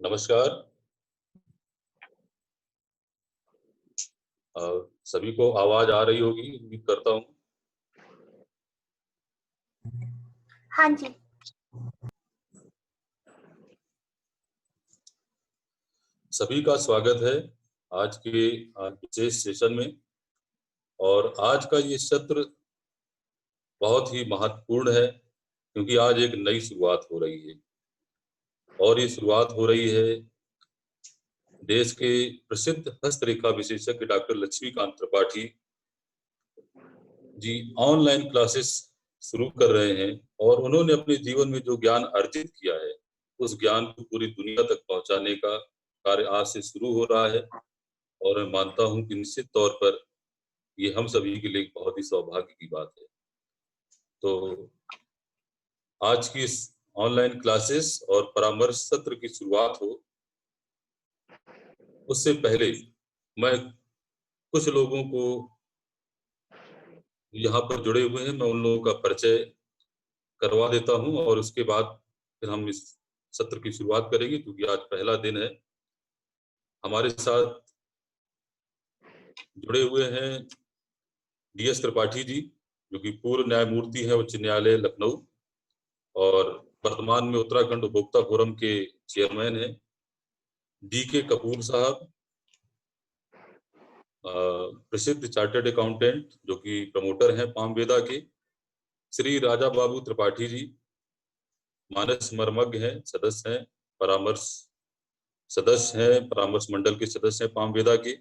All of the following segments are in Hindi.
नमस्कार। सभी को आवाज आ रही होगी, उम्मीद करता हूँ। हाँ जी। सभी का स्वागत है आज के विशेष सेशन में। और आज का ये सत्र बहुत ही महत्वपूर्ण है क्योंकि आज एक नई शुरुआत हो रही है। और ये शुरुआत हो रही है देश के प्रसिद्ध हस्तरेखा विशेषज्ञ doctor Laxmikant Tripathi ji online classes शुरू कर रहे हैं। और उन्होंने अपने जीवन में जो ज्ञान अर्जित किया है उस ज्ञान को पूरी दुनिया तक पहुंचाने का कार्य आज से शुरू हो रहा है। और मैं मानता हूं कि निश्चित तौर पर ये हम सभी के लिए एक बहुत ही सौभाग्य की बात है। तो आज की इस ऑनलाइन क्लासेस और परामर्श सत्र की शुरुआत हो उससे पहले मैं कुछ लोगों को यहाँ पर जुड़े हुए हैं, मैं उन लोगों का परिचय करवा देता हूं और उसके बाद फिर हम इस सत्र की शुरुआत करेंगे क्योंकि आज पहला दिन है। हमारे साथ जुड़े हुए हैं DS त्रिपाठी जी, जो कि पूर्व न्यायमूर्ति हैं उच्च न्यायालय लखनऊ और वर्तमान में उत्तराखंड उपभोक्ता फोरम के चेयरमैन हैं। DK कपूर साहब, प्रसिद्ध चार्टर्ड अकाउंटेंट जो कि प्रमोटर हैं पामवेदा के। श्री राजा बाबू त्रिपाठी जी मानस मर्मज्ञ हैं, सदस्य हैं, परामर्श मंडल के सदस्य हैं पामवेदा के।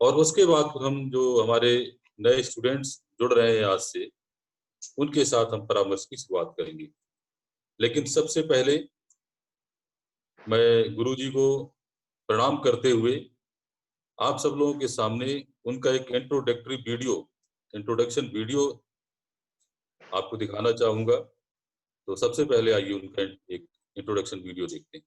और उसके बाद हम जो हमारे नए स्टूडेंट्स जुड़ रहे हैं आज से, उनके साथ हम परामर्श की शुरुआत करेंगे। लेकिन सबसे पहले मैं गुरुजी को प्रणाम करते हुए आप सब लोगों के सामने उनका एक इंट्रोडक्शन वीडियो आपको दिखाना चाहूंगा। तो सबसे पहले आइए उनका एक इंट्रोडक्शन वीडियो देखते हैं।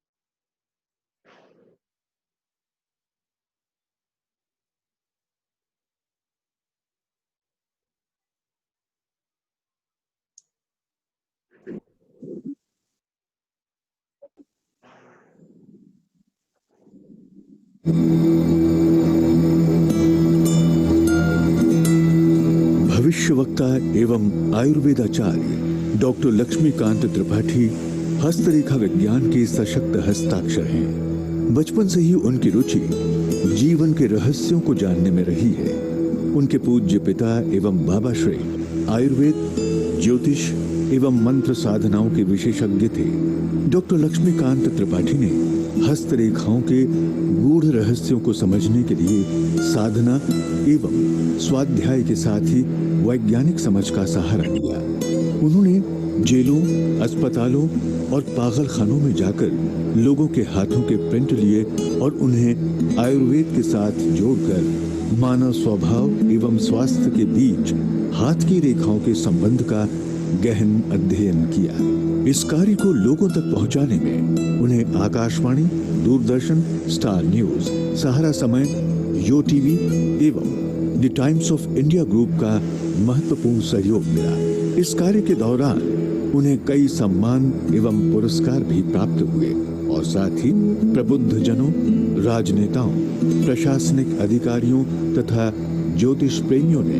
भविष्यवक्ता एवं आयुर्वेदाचार्य डॉक्टर लक्ष्मीकांत त्रिपाठी हस्तरेखा विज्ञान के सशक्त हस्ताक्षर हैं। बचपन से ही उनकी रुचि जीवन के रहस्यों को जानने में रही है। उनके पूज्य पिता एवं बाबा श्री आयुर्वेद, ज्योतिष एवं मंत्र साधनाओं के विशेषज्ञ थे। डॉक्टर लक्ष्मीकांत त्रिपाठी ने हस्तरेखाओं के गूढ़ रहस्यों को समझने के लिए साधना एवं स्वाध्याय के साथ ही वैज्ञानिक समझ का सहारा लिया। उन्होंने जेलों, अस्पतालों और पागलखानों में जाकर लोगों के हाथों के प्रिंट लिए और उन्हें आयुर्वेद के साथ जोड़कर मानव स्वभाव एवं स्वास्थ्य के बीच हाथ की रेखाओं के संबंध का गहन अध्ययन किया। इस कार्य को लोगों तक पहुंचाने में उन्हें आकाशवाणी, दूरदर्शन, स्टार न्यूज, सहारा समय, यो टीवी एवं the times of India group का महत्वपूर्ण सहयोग मिला। इस कार्य के दौरान उन्हें कई सम्मान एवं पुरस्कार भी प्राप्त हुए और साथ ही प्रबुद्ध जनों, राजनेताओं, प्रशासनिक अधिकारियों तथा ज्योतिष प्रेमियों ने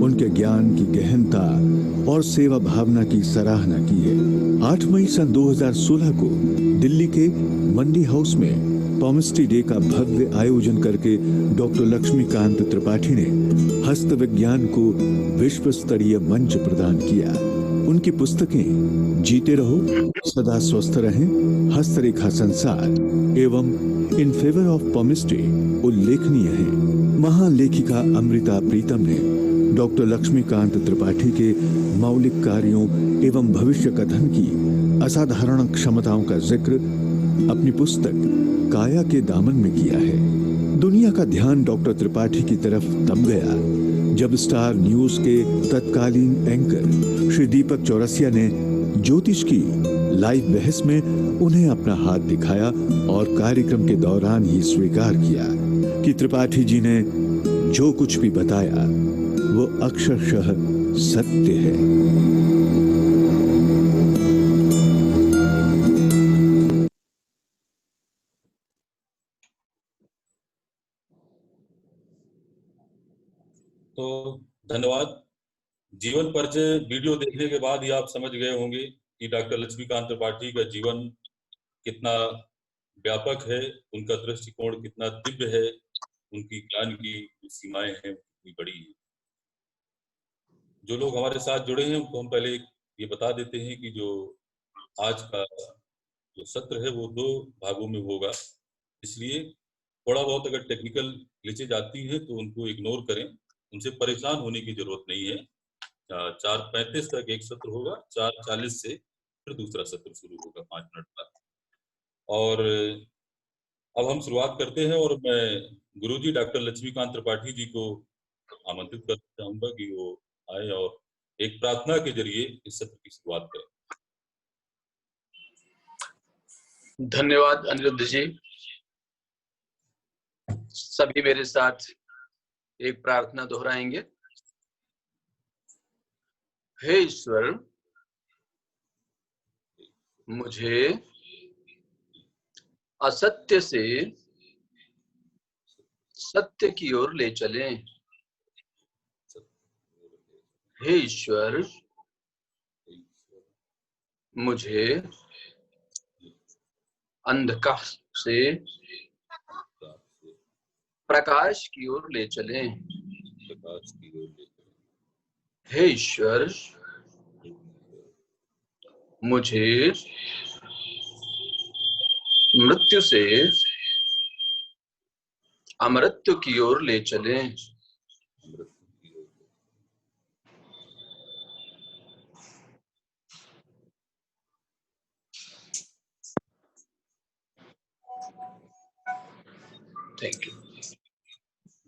उनके ज्ञान की गहनता और सेवा भावना की सराहना की है। 8 मई सन 2016 को दिल्ली के मंडी हाउस में पॉमिस्ट्री डे का भव्य आयोजन करके डॉक्टर लक्ष्मीकांत त्रिपाठी ने हस्त विज्ञान को विश्व स्तरीय मंच प्रदान किया। उनकी पुस्तकें जीते रहो, सदा स्वस्थ रहें, हस्तरेखा संसार एवं इन फेवर ऑफ पॉमिस्ट्री उल्लेखनीय हैं। महान लेखिका अमृता प्रीतम ने डॉक्टर लक्ष्मीकांत त्रिपाठी के मौलिक कार्यों एवं भविष्य कथन की असाधारण क्षमताओं का जिक्र अपनी पुस्तक काया के दामन में किया है। दुनिया का ध्यान डॉक्टर त्रिपाठी की तरफ तब गया जब स्टार न्यूज के तत्कालीन एंकर श्री दीपक चौरसिया ने ज्योतिष की लाइव बहस में उन्हें अपना हाथ दिखाया और कार्यक्रम के दौरान ही स्वीकार किया कि त्रिपाठी जी ने जो कुछ भी बताया वो अक्षरशः सत्य है। तो धन्यवाद। जीवन परिचय वीडियो देखने के बाद ही आप समझ गए होंगे कि डॉक्टर लक्ष्मीकांत त्रिपाठी का जीवन कितना व्यापक है, उनका दृष्टिकोण कितना दिव्य है, उनकी ज्ञान की सीमाएं हैं कितनी बड़ी है। जो लोग हमारे साथ जुड़े हैं उनको हम पहले ये बता देते हैं कि जो आज का जो सत्र है वो 2 भागों में होगा, इसलिए थोड़ा बहुत अगर टेक्निकल ग्लिचेज आती है तो उनको इग्नोर करें, उनसे परेशान होने की जरूरत नहीं है। 4:35 तक एक सत्र होगा, 4:40 से फिर दूसरा सत्र शुरू होगा 5 मिनट बाद। और अब हम शुरुआत करते हैं और मैं गुरुजी डॉक्टर लक्ष्मीकांत त्रिपाठी जी को आमंत्रित करना चाहूंगा कि वो आए और एक प्रार्थना के जरिए इस सत्र की शुरुआत करें। धन्यवाद अनिरुद्ध जी। सभी मेरे साथ एक प्रार्थना दोहराएंगे। हे ईश्वर, मुझे असत्य से सत्य की ओर ले चलें। हे ईश्वर, मुझे अंधकार से प्रकाश की ओर ले चलें। हे ईश्वर, मुझे मृत्यु से अमृत्यु की ओर ले चलें। Thank you.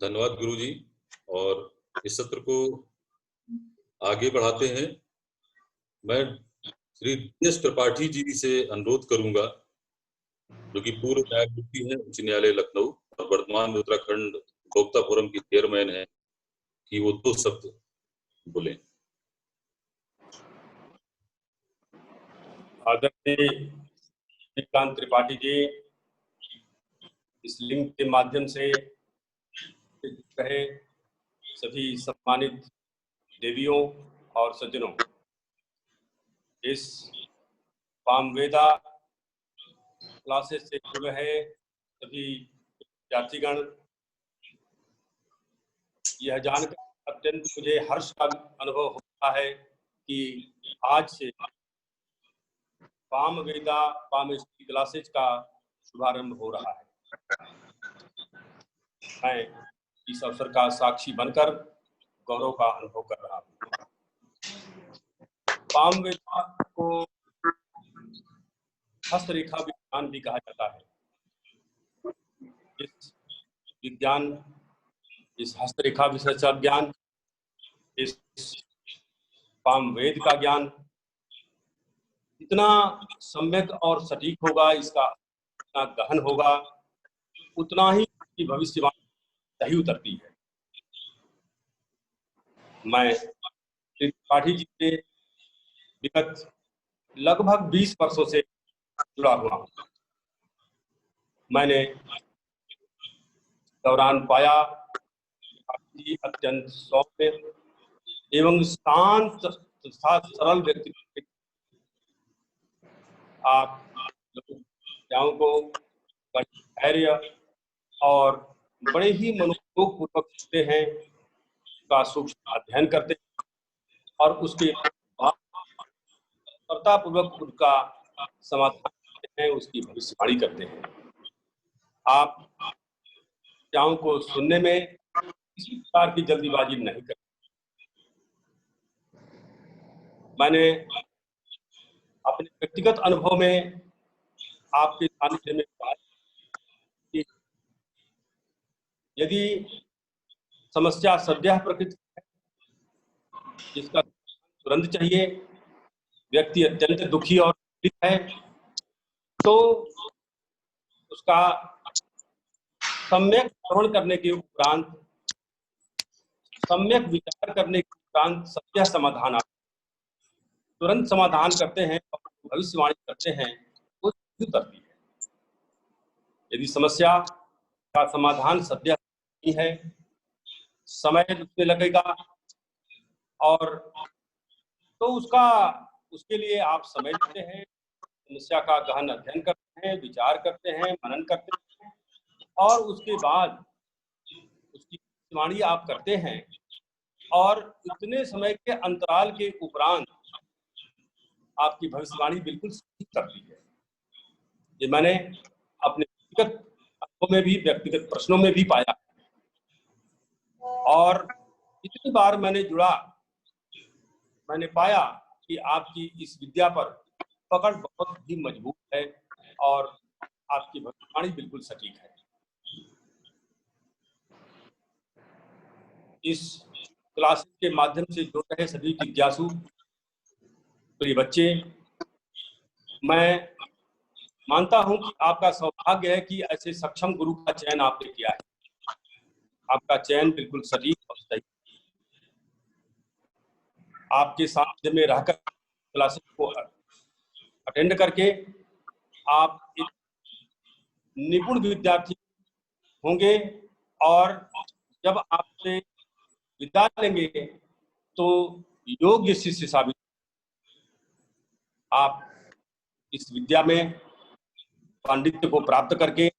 धन्यवाद गुरुजी। और इस सत्र को आगे बढ़ाते हैं। मैं श्री दिनेश त्रिपाठी जी से अनुरोध करूंगा, जो कि पूर्व न्यायमूर्ति हैं उच्च न्यायालय लखनऊ और वर्तमान में उत्तराखंड उपभोक्ता फोरम के चेयरमैन हैं, कि वो 2 शब्द बोलें। आदरणीय लक्ष्मीकांत त्रिपाठी जी, इस लिंक के माध्यम से कहे सभी सम्मानित देवियों और सज्जनों, इस पामवेदा क्लासेस से जुड़े हैं सभी विद्यार्थीगण, यह जानकर अत्यंत मुझे हर्ष का अनुभव होता है कि आज से पामवेदा पामस्ट्री क्लासेस का शुभारंभ हो रहा है। मैं इस अवसर का साक्षी बनकर गौरव का अनुभव कर रहा हूँ। पामवेदा को हस्तरेखा विज्ञान भी कहा जाता है। इस विज्ञान, इस हस्तरेखा विशेषज्ञ ज्ञान, इस पामवेद का ज्ञान इतना सम्यक और सटीक होगा, इसका इतना गहन होगा, उतना ही इसकी भविष्यवाणी सही उतरती है। मैं त्रिपाठी जी से विगत लगभग 20 वर्षों से जुड़ा हुआ हूँ। मैंने दौरान पाया कि अत्यंत सौम्य एवं शांत तथा सरल व्यक्ति, आप लोगों को धैर्य और बड़े ही मनोयोग पूर्वक सुनते हैं, का सूक्ष्म अध्ययन करते हैं और उसके पूर्वक उनका समाधान करते हैं, उसकी भविष्यवाणी करते हैं। आप विचारों को सुनने में किसी प्रकार की जल्दीबाजी नहीं करते। मैंने अपने व्यक्तिगत अनुभव में आपके सानिध्य में बात की, यदि समस्या सद्यः प्रकृति है, जिसका तुरंत चाहिए, व्यक्ति अत्यंत दुखी और पीड़ित है, तो उसका सम्यक श्रवण करने के उपरांत, सम्यक विचार करने के उपरांत सद्यः समाधान आता है। तुरंत समाधान करते हैं और भविष्यवाणी करते हैं, वो उतरती है। यदि समस्या का समाधान सद्यः नहीं है, समय उसमें लगेगा, और तो उसके लिए आप समय लेते हैं, समस्या का गहन अध्ययन करते हैं, विचार करते हैं, मनन करते हैं, और उसके बाद उसकी भविष्यवाणी आप करते हैं, और इतने समय के अंतराल के उपरांत आपकी भविष्यवाणी बिल्कुल सही करती है। ये मैंने अपने व्यक्तिगत अनुभव में भी, व्यक्तिगत प्रश्नों में भी पाया, और इतनी बार मैंने जुड़ा, मैंने पाया कि आपकी इस विद्या पर पकड़ बहुत ही मजबूत है और आपकी भविष्यवाणी बिल्कुल सटीक है। इस क्लास के माध्यम से जुड़ रहे सभी जिज्ञासु प्रिय बच्चे, मैं मानता हूं कि आपका सौभाग्य है कि ऐसे सक्षम गुरु का चयन आपने किया है। आपका चयन बिल्कुल सटीक और सही। आपके साथ में रहकर क्लासेस को अटेंड करके आप एक निपुण विद्यार्थी होंगे, और जब आपसे विदा लेंगे तो योग्य शिष्य साबित। आप इस विद्या में पांडित्य को प्राप्त करके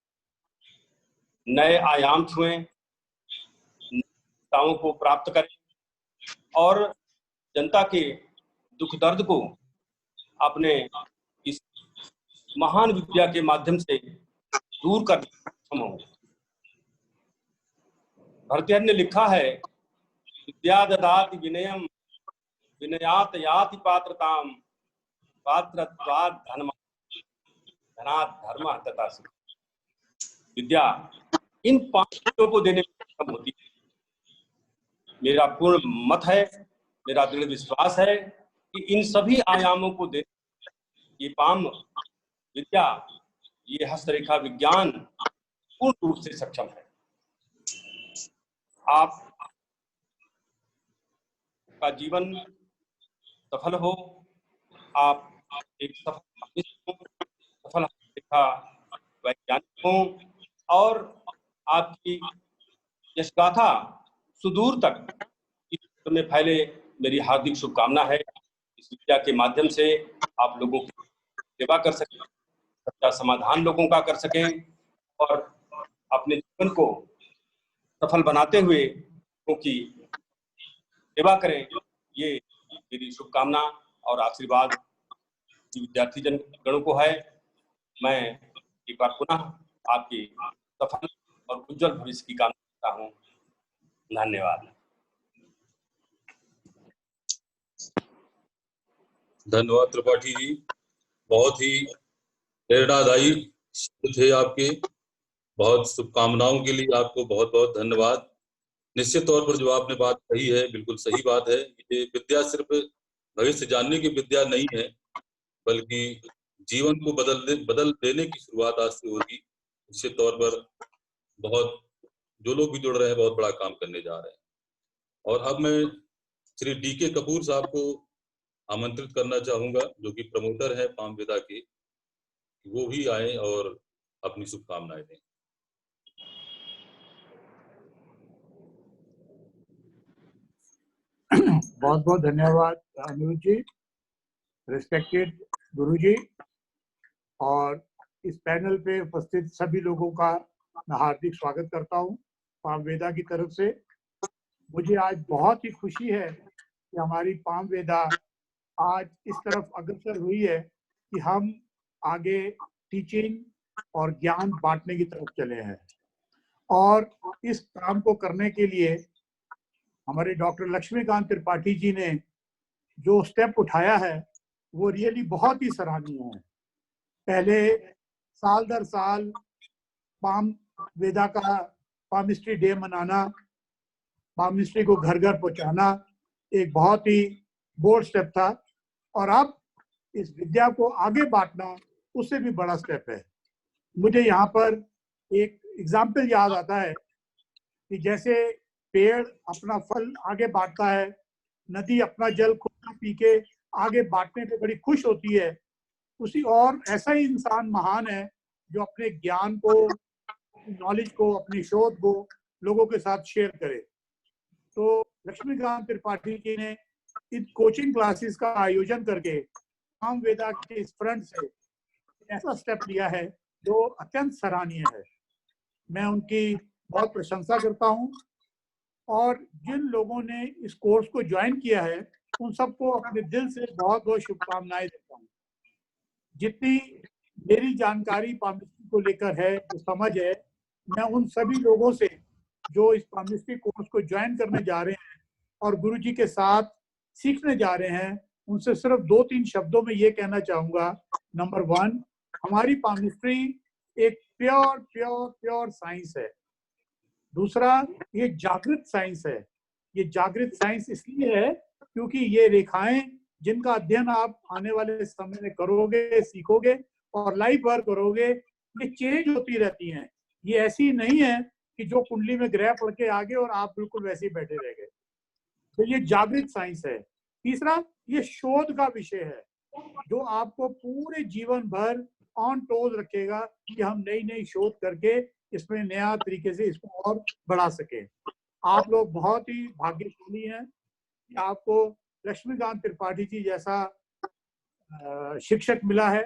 नए आयाम छुएं, नेताओं को प्राप्त करें, और जनता के दुख दर्द को अपने इस महान विद्या के माध्यम से दूर करने में सक्षम हों। भरतहरि ने लिखा है, विद्या ददाति विनयम विनयात याति पात्रताम पात्रत्वात् धनात् धर्मः तथा सुख। विद्या इन 5 चीजों को देने में सक्षम होती है। मेरा पूर्ण मत है, मेरा दृढ़ विश्वास है कि इन सभी आयामों को दे ये पाम विद्या, ये हस्तरेखा विज्ञान पूर्ण रूप से सक्षम है। आप का जीवन सफल हो, आप एक सफल हस्तरेखा वैज्ञानिक हो, और आपकी यशगाथा सुदूर तक में फैले, मेरी हार्दिक शुभकामना है। इस विद्या के माध्यम से आप लोगों की सेवा कर सकें, सबका समाधान लोगों का कर सकें, और अपने जीवन को सफल बनाते हुए लोगों की सेवा करें। ये मेरी शुभकामना और आशीर्वाद विद्यार्थी जन गणों को है। मैं एक बार पुनः आपकी सफल और उज्जवल भविष्य की कामना करता हूँ। धन्यवाद। धन्यवाद त्रिपाठी जी, बहुत ही प्रेरणादायी शब्द थे आपके। बहुत शुभकामनाओं के लिए आपको बहुत बहुत धन्यवाद। निश्चित तौर पर जो आपने बात कही है बिल्कुल सही बात है। ये विद्या सिर्फ भविष्य जानने की विद्या नहीं है, बल्कि जीवन को बदल देने की शुरुआत आज से होगी। निश्चित तौर पर बहुत जो लोग भी जुड़ रहे हैं बहुत बड़ा काम करने जा रहे हैं। और अब मैं श्री डी.के. कपूर साहब को आमंत्रित करना चाहूंगा, जो कि प्रमोटर है पाम वेदा के, वो भी आए और अपनी शुभकामनाएं दें। बहुत बहुत धन्यवाद अनुज जी, रिस्पेक्टेड गुरु जी, और इस पैनल पे उपस्थित सभी लोगों का मैं हार्दिक स्वागत करता हूं पाम वेदा की तरफ से। मुझे आज बहुत ही खुशी है कि हमारी पाम वेदा आज इस तरफ अग्रसर हुई है कि हम आगे टीचिंग और ज्ञान बांटने की तरफ चले हैं, और इस काम को करने के लिए हमारे डॉक्टर लक्ष्मीकांत त्रिपाठी जी ने जो स्टेप उठाया है वो रियली बहुत ही सराहनीय है। पहले साल दर साल पाम वेदा का पामिस्ट्री डे मनाना, पामिस्ट्री को घर घर पहुंचाना एक बहुत ही बोल्ड स्टेप था, और अब इस विद्या को आगे बांटना उससे भी बड़ा स्टेप है। मुझे यहाँ पर एक एग्जाम्पल याद आता है कि जैसे पेड़ अपना फल आगे बांटता है, नदी अपना जल खुद पी के आगे बांटने पे बड़ी खुश होती है, उसी और ऐसा ही इंसान महान है जो अपने ज्ञान को, नॉलेज को, अपनी शोध को लोगों के साथ शेयर करे। तो लक्ष्मीकांत त्रिपाठी जी ने इन कोचिंग क्लासेस का आयोजन करके सामवेदा के इस फ्रंट से ऐसा स्टेप लिया है जो अत्यंत सराहनीय है। मैं उनकी बहुत प्रशंसा करता हूं और जिन लोगों ने इस कोर्स को ज्वाइन किया है उन सबको अपने दिल से बहुत बहुत शुभकामनाएं देता हूं। जितनी मेरी जानकारी पामिस्ट्री को लेकर है, जो समझ है, मैं उन सभी लोगों से जो इस पामिस्ट्री कोर्स को ज्वाइन करने जा रहे हैं और गुरुजी के साथ सीखने जा रहे हैं, उनसे सिर्फ 2-3 शब्दों में ये कहना चाहूंगा। नंबर 1, हमारी पामिस्ट्री एक प्योर साइंस है। दूसरा, ये जागृत साइंस है। ये जागृत साइंस इसलिए है क्योंकि ये रेखाएं जिनका अध्ययन आप आने वाले समय में करोगे, सीखोगे और लाइफ भर करोगे, ये चेंज होती रहती हैं। ये ऐसी नहीं है कि जो कुंडली में ग्रह पड़ के आ गए और आप बिल्कुल वैसे ही बैठे रह गए। तो ये जागृत साइंस है। तीसरा, ये शोध का विषय है जो आपको पूरे जीवन भर ऑन टोज रखेगा कि हम नई शोध करके इसमें नया तरीके से इसको और बढ़ा सके। आप लोग बहुत ही भाग्यशाली हैं कि आपको लक्ष्मीकांत त्रिपाठी जी जैसा शिक्षक मिला है।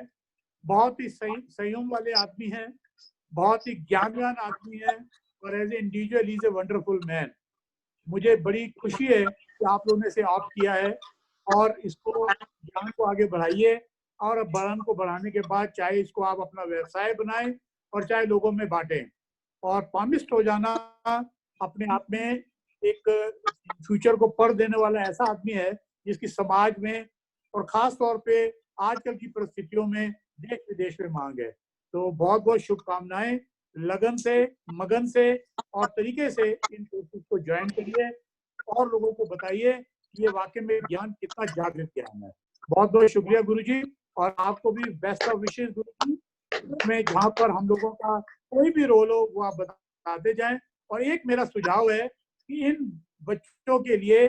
बहुत ही संयम वाले आदमी हैं, बहुत ही ज्ञानवान आदमी है और as a individual is a wonderful man. मुझे बड़ी खुशी है कि आप लोगों ने इसे ऑप्ट किया है और इसको ज्ञान को आगे बढ़ाइए और ज्ञान को बढ़ाने के बाद चाहे इसको आप अपना व्यवसाय बनाएं और चाहे लोगों में बांटें। और पामिस्ट हो जाना अपने आप में एक फ्यूचर को पढ़ देने वाला ऐसा आदमी है जिसकी समाज में और खास तौर पे आजकल की परिस्थितियों में देश विदेश में मांग है। तो बहुत बहुत शुभकामनाएं। लगन से, मगन से और तरीके से इन कोर्सेज को ज्वाइन करिए और लोगों को बताइए कि ये वाकई में ज्ञान कितना जागृत ज्ञान है। बहुत बहुत शुक्रिया गुरुजी और आपको भी बेस्ट ऑफ विशेष गुरुजी। में जहाँ पर हम लोगों का कोई भी रोल हो वो आप बताते जाएं। और एक मेरा सुझाव है कि इन बच्चों के लिए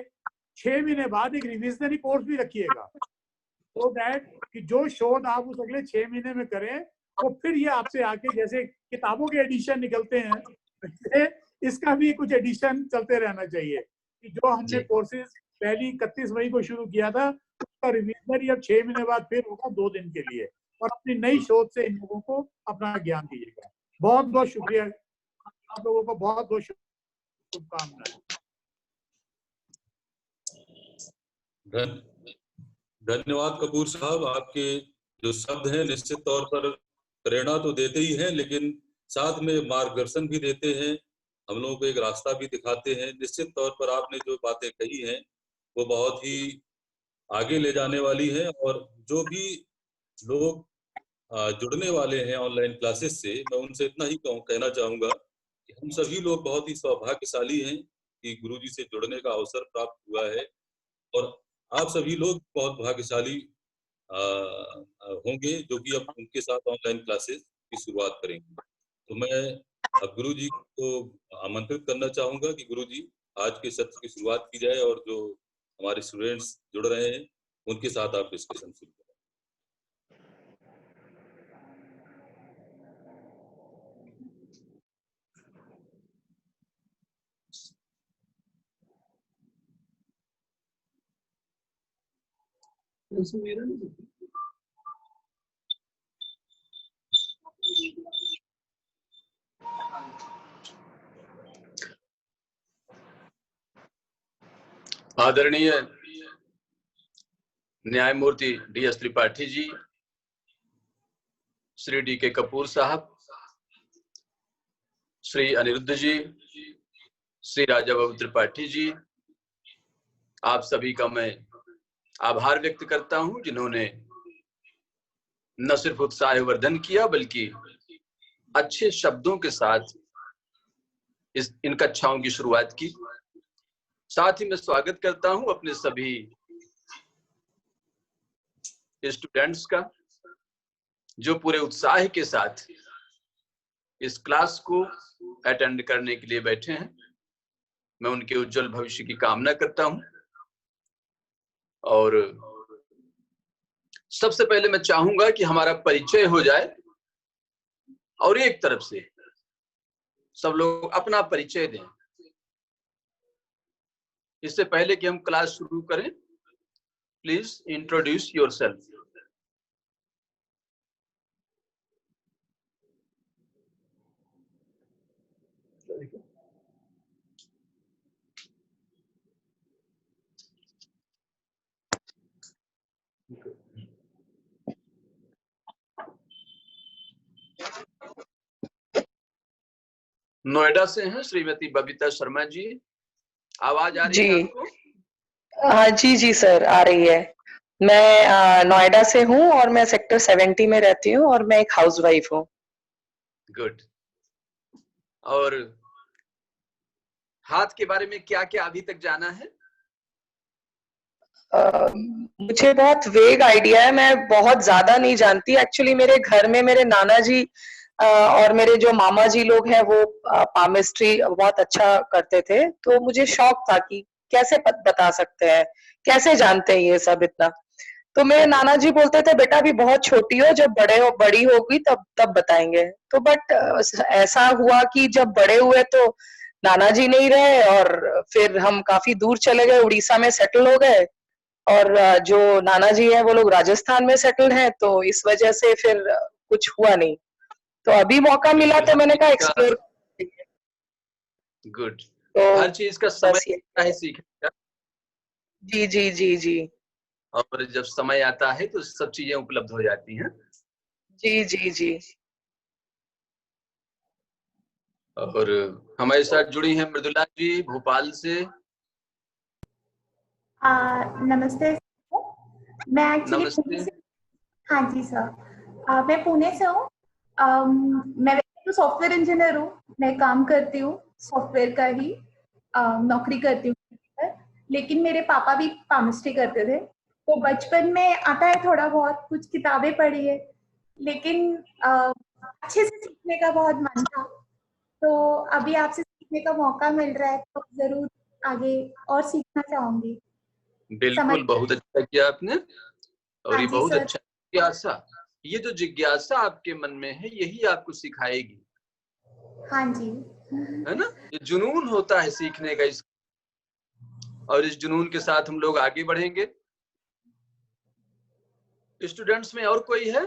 6 महीने बाद एक रिविजनरी कोर्स भी रखिएगा, तो दैट कि जो शोध आप उस अगले 6 महीने में करें वो फिर ये आपसे आके, जैसे किताबों के एडिशन निकलते हैं, इसका भी कुछ एडिशन चलते रहना चाहिए कि जो हमने कोर्सेज पहली 31 मई को शुरू किया था उसका रिविजनरी अब 6 महीने बाद फिर होगा 2 दिन के लिए और अपनी नई शोध से इन लोगों को अपना ज्ञान दीजिएगा। बहुत बहुत शुक्रिया आप लोगों को, बहुत बहुत शुभकामनाएं। धन्यवाद कपूर साहब। आपके जो शब्द हैं निश्चित तौर पर प्रेरणा तो देते ही हैं, लेकिन साथ में मार्गदर्शन भी देते हैं, हम लोगों को एक रास्ता भी दिखाते हैं। निश्चित तौर पर आपने जो बातें कही हैं वो बहुत ही आगे ले जाने वाली है और जो भी लोग जुड़ने वाले हैं ऑनलाइन क्लासेस से, मैं उनसे इतना ही कहना चाहूंगा कि हम सभी लोग बहुत ही सौभाग्यशाली हैं कि गुरुजी से जुड़ने का अवसर प्राप्त हुआ है और आप सभी लोग बहुत भाग्यशाली होंगे जो कि अब उनके साथ ऑनलाइन क्लासेस की शुरुआत करेंगे। तो मैं अब गुरुजी को आमंत्रित करना चाहूंगा कि गुरुजी आज के सत्र की शुरुआत की जाए और जो हमारे स्टूडेंट्स जुड़ रहे हैं उनके साथ आप डिस्कशन शुरू करें। आदरणीय न्यायमूर्ति DS त्रिपाठी जी, श्री DK कपूर साहब, श्री अनिरुद्ध जी, श्री राजा बाबू त्रिपाठी जी, आप सभी का मैं आभार व्यक्त करता हूं जिन्होंने न सिर्फ उत्साहवर्धन किया बल्कि अच्छे शब्दों के साथ इन कक्षाओं की शुरुआत की। साथ ही मैं स्वागत करता हूं अपने सभी स्टूडेंट्स का जो पूरे उत्साह के साथ इस क्लास को अटेंड करने के लिए बैठे हैं। मैं उनके उज्जवल भविष्य की कामना करता हूं और सबसे पहले मैं चाहूंगा कि हमारा परिचय हो जाए और एक तरफ से सब लोग अपना परिचय दें। इससे पहले कि हम क्लास शुरू करें, प्लीज इंट्रोड्यूस योरसेल्फ। नोएडा से हैं श्रीमती बबीता शर्मा जी। आवाज आ रही है आपको? हाँ जी जी सर, आ रही है। मैं नोएडा से हूँ और मैं सेक्टर 70 में रहती हूँ और मैं एक हाउसवाइफ हूँ। गुड। और हाथ के बारे में क्या क्या अभी तक जाना है? मुझे बहुत वेग आइडिया है, मैं बहुत ज्यादा नहीं जानती। एक्चुअली मेरे घर में मेरे नाना जी और मेरे जो मामा जी लोग हैं वो पामिस्ट्री बहुत अच्छा करते थे, तो मुझे शौक था कि कैसे बता सकते हैं, कैसे जानते हैं ये सब इतना। तो मेरे नाना जी बोलते थे बेटा अभी बहुत छोटी हो, जब बड़ी होगी तब बताएंगे। तो बट ऐसा हुआ कि जब बड़े हुए तो नाना जी नहीं रहे और फिर हम काफी दूर चले गए, उड़ीसा में सेटल हो गए। और जो नाना जी हैं वो लोग राजस्थान में सेटल हैं, तो इस वजह से फिर कुछ हुआ नहीं। तो अभी मौका मिला तो मैंने कहा एक्सप्लोर। गुड। तो हर चीज का समय है सीखने का। जी जी जी जी। और जब समय आता है तो सब चीजें उपलब्ध हो जाती हैं। जी जी जी। और हमारे साथ जुड़ी हैं मृदुला जी भोपाल से। नमस्ते। मैं एक्चुअली पुणे से। हाँ जी सर, मैं पुणे से हूँ। मैं वैसे तो सॉफ्टवेयर इंजीनियर हूँ, मैं काम करती हूँ सॉफ्टवेयर का ही, नौकरी करती हूँ। लेकिन मेरे पापा भी केमिस्ट्री करते थे, तो बचपन में आता है थोड़ा बहुत, कुछ किताबें पढ़ी है, लेकिन अच्छे से सीखने का बहुत मन था। तो अभी आपसे सीखने का मौका मिल रहा है तो जरूर आगे और सीखना चाहूंगी। बिल्कुल, बहुत अच्छा किया आपने। और हाँ ये जी बहुत सर। अच्छा जिज्ञासा, ये जो जिज्ञासा आपके मन में है यही आपको सिखाएगी। हाँ जी। है ना? ये जुनून होता है सीखने का, और इस जुनून के साथ हम लोग आगे बढ़ेंगे। स्टूडेंट्स में और कोई है?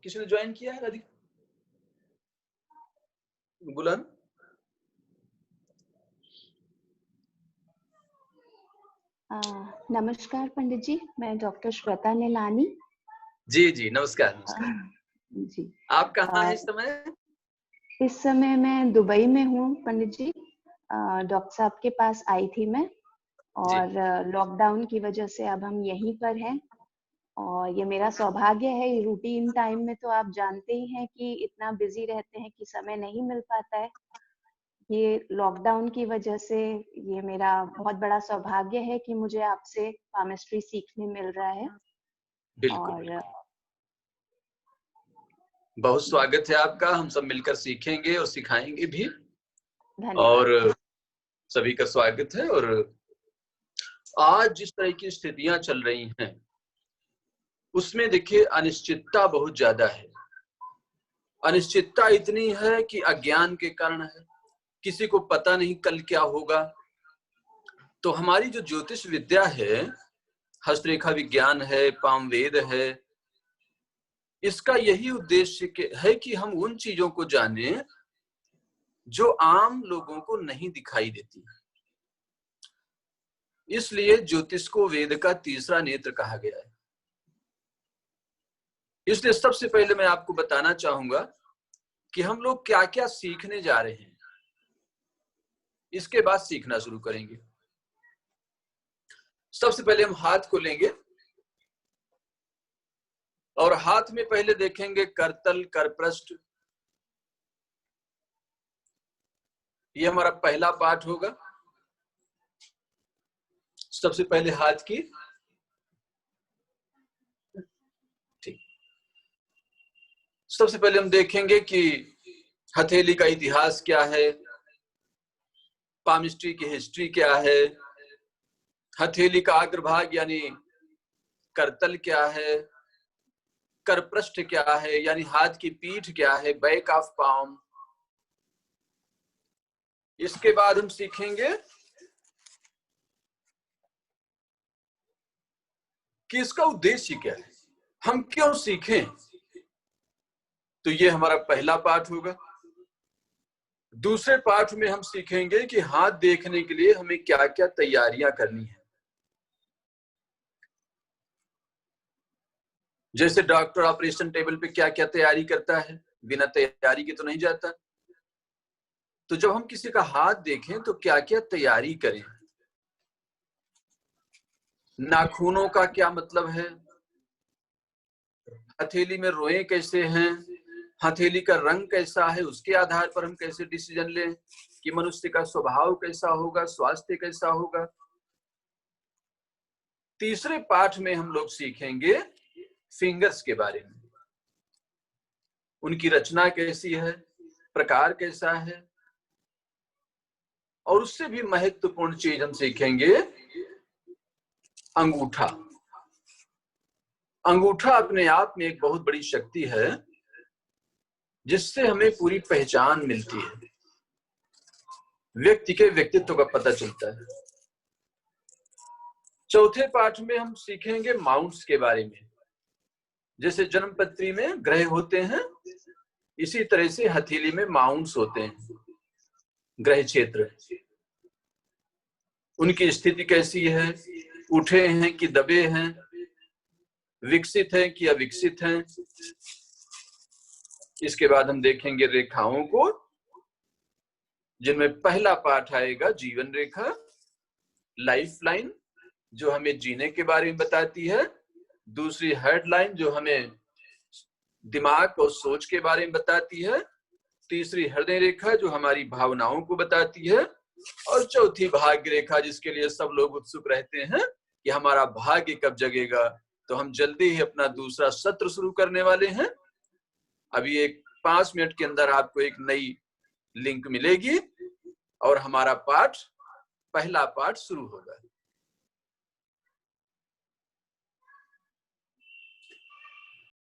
किसी ने ज्वाइन किया है? राधिका, गुलाम? नमस्कार पंडित जी, मैं डॉक्टर श्वेता नीलानी। जी जी, नमस्कार नमस्कार। जी, आप कहाँ हैं इस समय? इस समय मैं दुबई में हूँ पंडित जी। डॉक्टर साहब के पास आई थी मैं, और लॉकडाउन की वजह से अब हम यहीं पर हैं। और ये मेरा सौभाग्य है। रूटीन टाइम में तो आप जानते ही हैं कि इतना बिजी रहते हैं कि समय नहीं मिल पाता है। ये लॉकडाउन की वजह से ये मेरा बहुत बड़ा सौभाग्य है कि मुझे आपसे केमिस्ट्री सीखने मिल रहा है। बिल्कुल, और बहुत स्वागत है आपका। हम सब मिलकर सीखेंगे और सिखाएंगे भी। धन्यवाद। और सभी का स्वागत है। और आज जिस तरह की स्थितियां चल रही हैं उसमें देखिए अनिश्चितता बहुत ज्यादा है। अनिश्चितता इतनी है कि अज्ञान के कारण है, किसी को पता नहीं कल क्या होगा। तो हमारी जो ज्योतिष विद्या है, हस्तरेखा विज्ञान है, पामवेद है, इसका यही उद्देश्य है कि हम उन चीजों को जानें जो आम लोगों को नहीं दिखाई देती। इसलिए ज्योतिष को वेद का तीसरा नेत्र कहा गया है। इसलिए सबसे पहले मैं आपको बताना चाहूंगा कि हम लोग क्या क्या सीखने जा रहे हैं, इसके बाद सीखना शुरू करेंगे। सबसे पहले हम हाथ को लेंगे और हाथ में पहले देखेंगे करतल, करपृष्ठ। ये हमारा पहला पार्ट होगा। सबसे पहले हाथ की, ठीक, सबसे पहले हम देखेंगे कि हथेली का इतिहास क्या है, पामिस्ट्री की हिस्ट्री क्या है, हथेली का अग्रभाग यानी करतल क्या है, करपृष्ठ क्या है यानी हाथ की पीठ क्या है, बैक ऑफ पाम। इसके बाद हम सीखेंगे कि इसका उद्देश्य क्या है, हम क्यों सीखें। तो ये हमारा पहला पाठ होगा। दूसरे पाठ में हम सीखेंगे कि हाथ देखने के लिए हमें क्या क्या तैयारियां करनी है। जैसे डॉक्टर ऑपरेशन टेबल पे क्या क्या तैयारी करता है, बिना तैयारी के तो नहीं जाता। तो जब हम किसी का हाथ देखें तो क्या क्या तैयारी करें। नाखूनों का क्या मतलब है, हथेली में रोए कैसे हैं, हथेली का रंग कैसा है, उसके आधार पर हम कैसे डिसीजन लें कि मनुष्य का स्वभाव कैसा होगा, स्वास्थ्य कैसा होगा। तीसरे पाठ में हम लोग सीखेंगे फिंगर्स के बारे में, उनकी रचना कैसी है, प्रकार कैसा है। और उससे भी महत्वपूर्ण चीज हम सीखेंगे अंगूठा। अंगूठा अपने आप में एक बहुत बड़ी शक्ति है जिससे हमें पूरी पहचान मिलती है, व्यक्ति के व्यक्तित्व का पता चलता है। चौथे पाठ में हम सीखेंगे माउंट्स के बारे में। जैसे जन्मपत्री में ग्रह होते हैं, इसी तरह से हथेली में माउंट्स होते हैं, ग्रह क्षेत्र। उनकी स्थिति कैसी है, उठे हैं कि दबे हैं, विकसित हैं कि अविकसित हैं। इसके बाद हम देखेंगे रेखाओं को, जिनमें पहला पाठ आएगा जीवन रेखा, लाइफ लाइन, जो हमें जीने के बारे में बताती है। दूसरी हेडलाइन जो हमें दिमाग और सोच के बारे में बताती है। तीसरी हृदय रेखा जो हमारी भावनाओं को बताती है। और चौथी भाग्य रेखा, जिसके लिए सब लोग उत्सुक रहते हैं कि हमारा भाग्य कब जगेगा। तो हम जल्दी ही अपना दूसरा सत्र शुरू करने वाले हैं। अभी एक 5 मिनट के अंदर आपको एक नई लिंक मिलेगी और हमारा पाठ, पहला पाठ शुरू होगा।